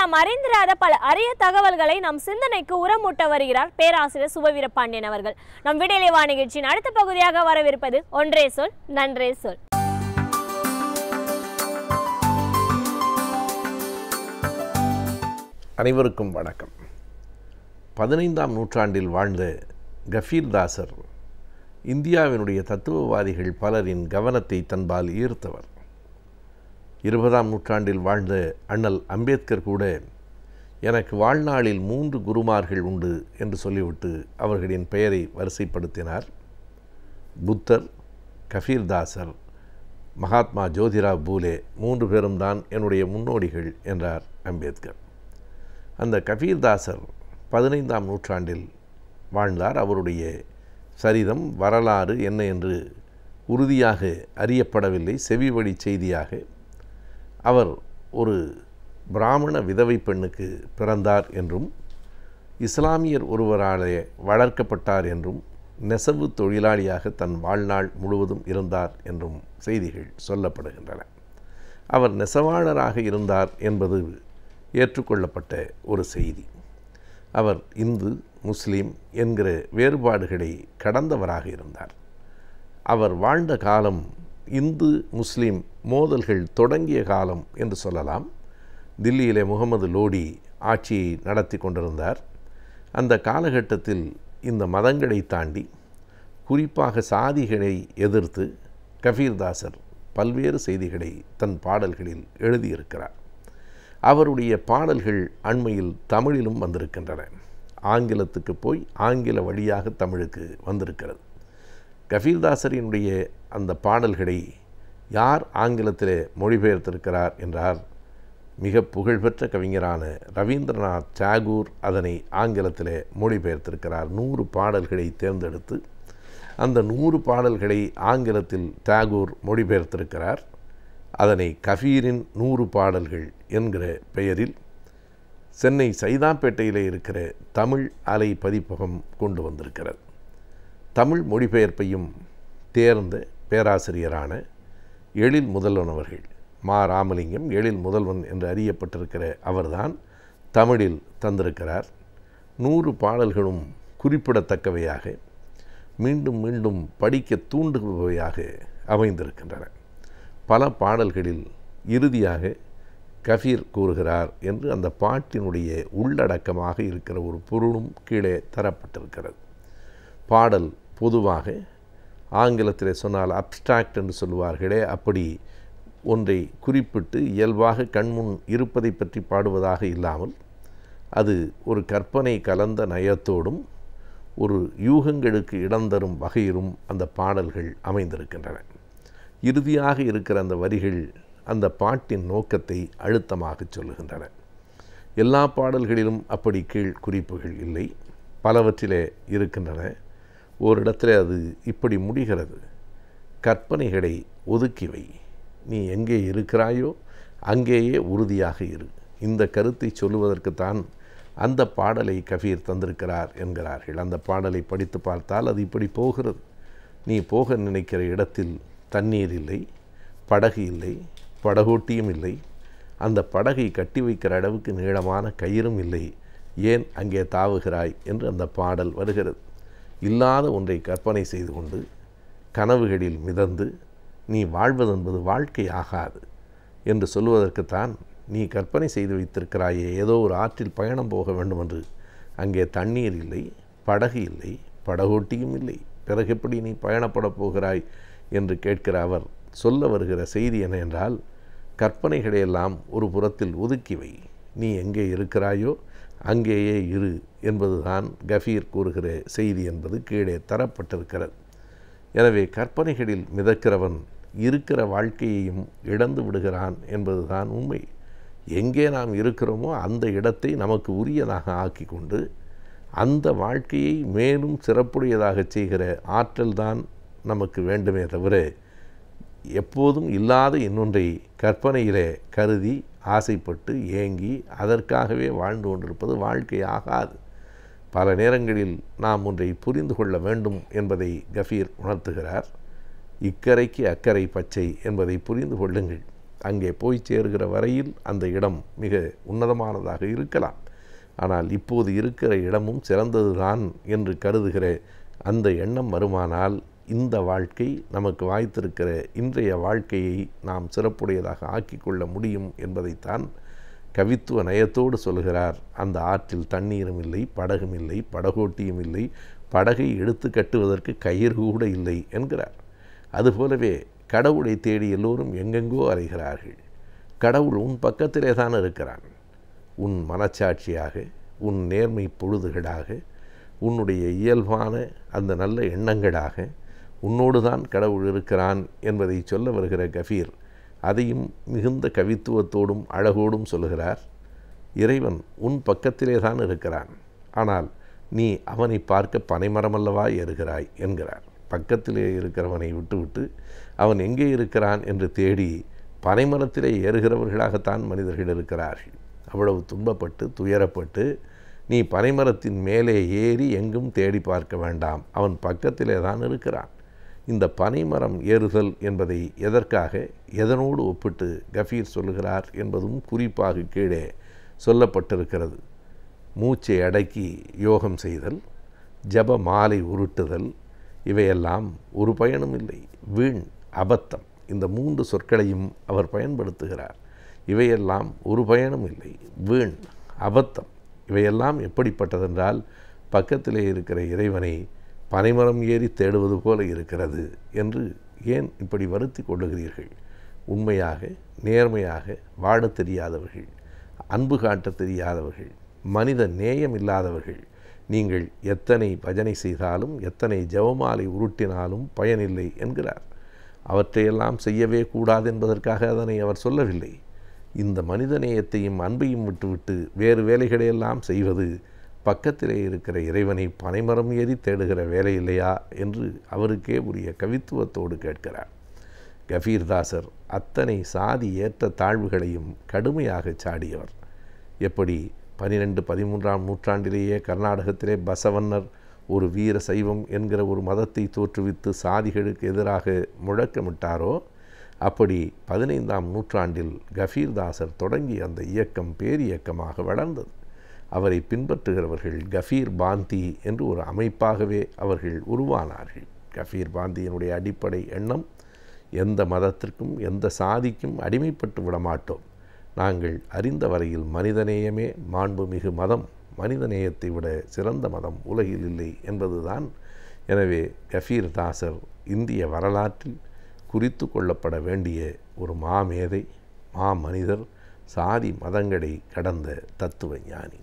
நாம் அறிந்திராத பல அரிய தகவல்களை நம் சிந்தனைக்கு உரமூட்ட வருகிறார் பேராசிரியர் சுபவீர பாண்டியன் அவர்கள். நம் விடியலை வா நிகழ்ச்சியின் அடுத்த பகுதியாக வரவிருப்பது ஒன்றே சொல் நன்றே சொல். அனைவருக்கும் வணக்கம். 15ஆம் நூற்றாண்டில் வாழ்ந்த கபீர்தாசர் இந்தியாவினுடைய தத்துவவாதிகள் பலரின் கவனத்தை தன்பால் ஈர்த்தவர். 20ஆம் நூற்றாண்டில் வாழ்ந்த அண்ணல் அம்பேத்கர் கூட எனக்கு வாழ்நாளில் 3 குருமார்கள் உண்டு என்று சொல்லிவிட்டு அவர்களின் பெயரை வரிசைப்படுத்தினார். புத்தர், கபீர்தாசர், மகாத்மா ஜோதிராவ் பூலே 3 பேரும் தான் என்னுடைய முன்னோடிகள் என்றார் அம்பேத்கர். அந்த கபீர்தாசர் 15ஆம் நூற்றாண்டில் வாழ்ந்தார். அவருடைய சரிதம் வரலாறு என்ன என்று உறுதியாக அறியப்படவில்லை. செவிவழி செய்தியாக அவர் ஒரு பிராமண விதவை பெண்ணுக்கு பிறந்தார் என்றும் இஸ்லாமியர் ஒருவராலே வளர்க்கப்பட்டார் என்றும் நெசவு தொழிலாளியாக தன் வாழ்நாள் முழுவதும் இருந்தார் என்றும் செய்திகள் சொல்லப்படுகின்றன. அவர் நெசவாளராக இருந்தார் என்பது ஏற்றுக்கொள்ளப்பட்ட ஒரு செய்தி. அவர் இந்து முஸ்லீம் என்கிற வேறுபாடுகளை கடந்தவராக இருந்தார். அவர் வாழ்ந்த காலம் இந்து முஸ்லீம் மோதல்கள் தொடங்கிய காலம் என்று சொல்லலாம். தில்லியிலே முகமது லோடி ஆட்சியை நடத்தி கொண்டிருந்தார். அந்த காலகட்டத்தில் இந்த மதங்களை தாண்டி குறிப்பாக சாதிகளை எதிர்த்து கபீர்தாசர் பல்வேறு செய்திகளை தன் பாடல்களில் எழுதியிருக்கிறார். அவருடைய பாடல்கள் அண்மையில் தமிழிலும் வந்திருக்கின்றன. ஆங்கிலத்துக்கு போய் ஆங்கில வழியாக தமிழுக்கு வந்திருக்கிறது. கபீர்தாசரினுடைய அந்த பாடல்களை யார் ஆங்கிலத்திலே மொழிபெயர்த்திருக்கிறார் என்றால் மிக புகழ்பெற்ற கவிஞரான ரவீந்திரநாத் தாகூர் அதனை ஆங்கிலத்திலே மொழிபெயர்த்திருக்கிறார். 100 பாடல்களை தேர்ந்தெடுத்து அந்த 100 பாடல்களை ஆங்கிலத்தில் தாகூர் மொழிபெயர்த்திருக்கிறார். அதனை கபீரின் 100 பாடல்கள் என்கிற பெயரில் சென்னை சைதாப்பேட்டையில் இருக்கிற தமிழ் அலை பதிப்பகம் கொண்டு வந்திருக்கிறது. தமிழ் மொழிபெயர்ப்பையும் தேர்ந்த பேராசிரியரான எழில் முதல்வன் அவர்கள், மா ராமலிங்கம் எழில் முதல்வன் என்று அறியப்பட்டிருக்கிற அவர்தான் தமிழில் தந்திருக்கிறார். 100 பாடல்களும் குறிப்பிடத்தக்கவையாக மீண்டும் மீண்டும் படிக்க தூண்டுபவையாக அமைந்திருக்கின்றன. பல பாடல்களில் இறுதியாக கபீர் கூறுகிறார் என்று அந்த பாட்டினுடைய உள்ளடக்கமாக இருக்கிற ஒரு பொருளும் கீழே தரப்பட்டிருக்கிறது. பாடல் பொதுவாக ஆங்கிலத்தில் சொன்னால் அப்ஸ்ட்ராக்ட் என்று சொல்லுவார்களே, அப்படி ஒன்றை குறிப்பிட்டு இயல்பாக கண்முன் இருப்பதை பற்றி பாடுவதாக இல்லாமல் அது ஒரு கற்பனை கலந்த நயத்தோடும் ஒரு யூகங்களுக்கு இடம் தரும் வகையிலும் அந்த பாடல்கள் அமைந்திருக்கின்றன. இறுதியாக இருக்கிற அந்த வரிகள் அந்த பாட்டின் நோக்கத்தை அழுத்தமாக சொல்லுகின்றன. எல்லா பாடல்களிலும் அப்படி கீழ் குறிப்புகள் இல்லை, பலவற்றிலே இருக்கின்றன. ஓரிடத்தில் அது இப்படி முடிகிறது: கற்பனைகளை ஒதுக்கி வை, நீ எங்கே இருக்கிறாயோ அங்கேயே உறுதியாக இரு. இந்த கருத்தை சொல்லுவதற்குத்தான் அந்த பாடலை கபீர் தந்திருக்கிறார் என்கிறார்கள். அந்த பாடலை படித்து பார்த்தால் அது இப்படி போகிறது: நீ போக நினைக்கிற இடத்தில் தண்ணீர் இல்லை, படகு இல்லை, படகோட்டியும் இல்லை, அந்த படகை கட்டி வைக்கிற அளவுக்கு நீளமான கயிறும் இல்லை, ஏன் அங்கே தாவுகிறாய் என்று அந்த பாடல் வருகிறது. இல்லாத ஒன்றை கற்பனை செய்து கொண்டு கனவுகளில் மிதந்து நீ வாழ்வதென்பது வாழ்க்கை ஆகாது என்று சொல்லுவதற்குத்தான் நீ கற்பனை செய்து வைத்திருக்கிறாயே ஏதோ ஒரு ஆற்றில் பயணம் போக வேண்டும் என்று. அங்கே தண்ணீர் இல்லை, படகு இல்லை, படகோட்டியும் இல்லை, பிறகு எப்படி நீ பயணப்படப் போகிறாய் என்று கேட்கிற அவர் சொல்ல வருகிற செய்தி என்ன என்றால், கற்பனைகளையெல்லாம் ஒரு புறத்தில் ஒதுக்கி வை, நீ எங்கே இருக்கிறாயோ அங்கேயே இரு என்பதுதான் கபீர் கூறுகிற செய்தி என்பது கீழே தரப்பட்டிருக்கிறது. எனவே கற்பனைகளில் மிதக்கிறவன் இருக்கிற வாழ்க்கையையும் இழந்து விடுகிறான் என்பதுதான் உண்மை. எங்கே நாம் இருக்கிறோமோ அந்த இடத்தை நமக்கு உரியதாக ஆக்கி கொண்டு அந்த வாழ்க்கையை மேலும் சிறப்புடையதாக செய்கிற ஆற்றல்தான் நமக்கு வேண்டுமே தவிர எப்போதும் இல்லாத இன்னொன்றை கற்பனையிலே கருதி ஆசைப்பட்டு ஏங்கி அதற்காகவே வாழ்ந்து கொண்டிருப்பது வாழ்க்கை ஆகாது. பல நேரங்களில் நாம் ஒன்றை புரிந்து கொள்ள வேண்டும் என்பதை கபீர் உணர்த்துகிறார். இக்கரைக்கு அக்கறை பச்சை என்பதை புரிந்து கொள்ளுங்கள். அங்கே போய் சேருகிற வரையில் அந்த இடம் மிக உன்னதமானதாக இருக்கலாம். ஆனால் இப்போது இருக்கிற இடமும் சிறந்ததுதான் என்று கருதுகிற அந்த எண்ணம் வருமானால் இந்த வாழ்க்கை நமக்கு வாய்த்திருக்கிற இன்றைய வாழ்க்கையை நாம் சிறப்புடையதாக ஆக்கிக்கொள்ள முடியும் என்பதைத்தான் கவித்துவ நயத்தோடு சொல்கிறார். அந்த ஆற்றில் தண்ணீரும் இல்லை, படகும் இல்லை, படகோட்டியும் இல்லை, படகை எடுத்து கட்டுவதற்கு கயிறு கூட இல்லை என்கிறார். அதுபோலவே கடவுளை தேடி எல்லோரும் எங்கெங்கோ அலைகிறார்கள். கடவுள் உன் பக்கத்திலே தான் இருக்கிறான். உன் மனச்சாட்சியாக, உன் நேர்மை பொழுதுகளாக, உன்னுடைய இயல்பான அந்த நல்ல எண்ணங்களாக உன்னோடு தான் கடவுள் இருக்கிறான் என்பதை சொல்ல வருகிற கஃபீர் அதையும் மிகுந்த கவித்துவத்தோடும் அழகோடும் சொல்கிறார். இறைவன் உன் பக்கத்திலே தான் இருக்கிறான், ஆனால் நீ அவனை பார்க்க பனைமரமல்லவா ஏறுகிறாய் என்கிறார். பக்கத்திலே இருக்கிறவனை விட்டுவிட்டு அவன் எங்கே இருக்கிறான் என்று தேடி பனைமரத்திலே ஏறுகிறவர்களாகத்தான் மனிதர்கள் இருக்கிறார்கள். அவ்வளவு துன்பப்பட்டு துயரப்பட்டு நீ பனைமரத்தின் மேலே ஏறி எங்கும் தேடி பார்க்க வேண்டாம், அவன் பக்கத்திலே தான் இருக்கிறான். இந்த பனைமரம் ஏறுதல் என்பதை எதற்காக எதனோடு ஒப்பிட்டு கஃபீர் சொல்லுகிறார் என்பதும் குறிப்பாக கீழே சொல்லப்பட்டிருக்கிறது. மூச்சை அடக்கி யோகம் செய்தல், ஜப மாலை உருட்டுதல், இவையெல்லாம் ஒரு பயனும் இல்லை, வீண், அபத்தம். இந்த 3 சொற்களையும் அவர் பயன்படுத்துகிறார். இவையெல்லாம் ஒரு பயனும் இல்லை, வீண், அபத்தம். இவையெல்லாம் எப்படிப்பட்டதென்றால் பக்கத்திலே இருக்கிற இறைவனை பனைமரம் ஏறி தேடுவது போல இருக்கிறது என்று ஏன் இப்படி வருத்தி கொள்ளுகிறீர்கள்? உண்மையாக நேர்மையாக வாழத் தெரியாதவர்கள், அன்பு காட்ட தெரியாதவர்கள், மனித நேயம் இல்லாதவர்கள் நீங்கள் எத்தனை பஜனை செய்தாலும் எத்தனை ஜெபமாலை உருட்டினாலும் பயனில்லை என்கிறார். அவற்றையெல்லாம் செய்யவே கூடாது என்பதற்காக அதனை அவர் சொல்லவில்லை. இந்த மனித நேயத்தையும் அன்பையும் விட்டுவிட்டு வேறு வேலைகளையெல்லாம் செய்வது பக்கத்திலே இருக்கிற இறைவனை பனைமரம் ஏறி தேடுகிற வேலை இல்லையா என்று அவருக்கே உரிய கவித்துவத்தோடு கேட்கிறார். கபீர்தாசர் அத்தனை சாதி ஏற்ற தாழ்வுகளையும் கடுமையாக சாடியவர். எப்படி 12-13ஆம் நூற்றாண்டிலேயே கர்நாடகத்திலே பசவன்னர் ஒரு வீர சைவம் என்கிற ஒரு மதத்தை தோற்றுவித்து சாதிகளுக்கு எதிராக முழக்கமிட்டாரோ, அப்படி 15ஆம் நூற்றாண்டில் கபீர்தாசர் தொடங்கி அந்த இயக்கம் பேரியக்கமாக வளர்ந்தது. அவரை பின்பற்றுகிறவர்கள் கஃபீர் பாந்தி என்று ஒரு அமைப்பாகவே அவர்கள் உருவானார்கள். கஃபீர் பாந்தியினுடைய அடிப்படை எண்ணம், எந்த மதத்திற்கும் எந்த சாதிக்கும் அடிமைப்பட்டு விடமாட்டோம், நாங்கள் அறிந்த வரையில் மனிதநேயமே மாண்புமிகு மதம், மனிதநேயத்தை விட சிறந்த மதம் உலகில் இல்லை என்பதுதான். எனவே கபீர்தாசர் இந்திய வரலாற்றில் குறித்து கொள்ளப்பட வேண்டிய ஒரு மாமேதை, மாமனிதர், சாதி மதங்களை கடந்த தத்துவ ஞானி.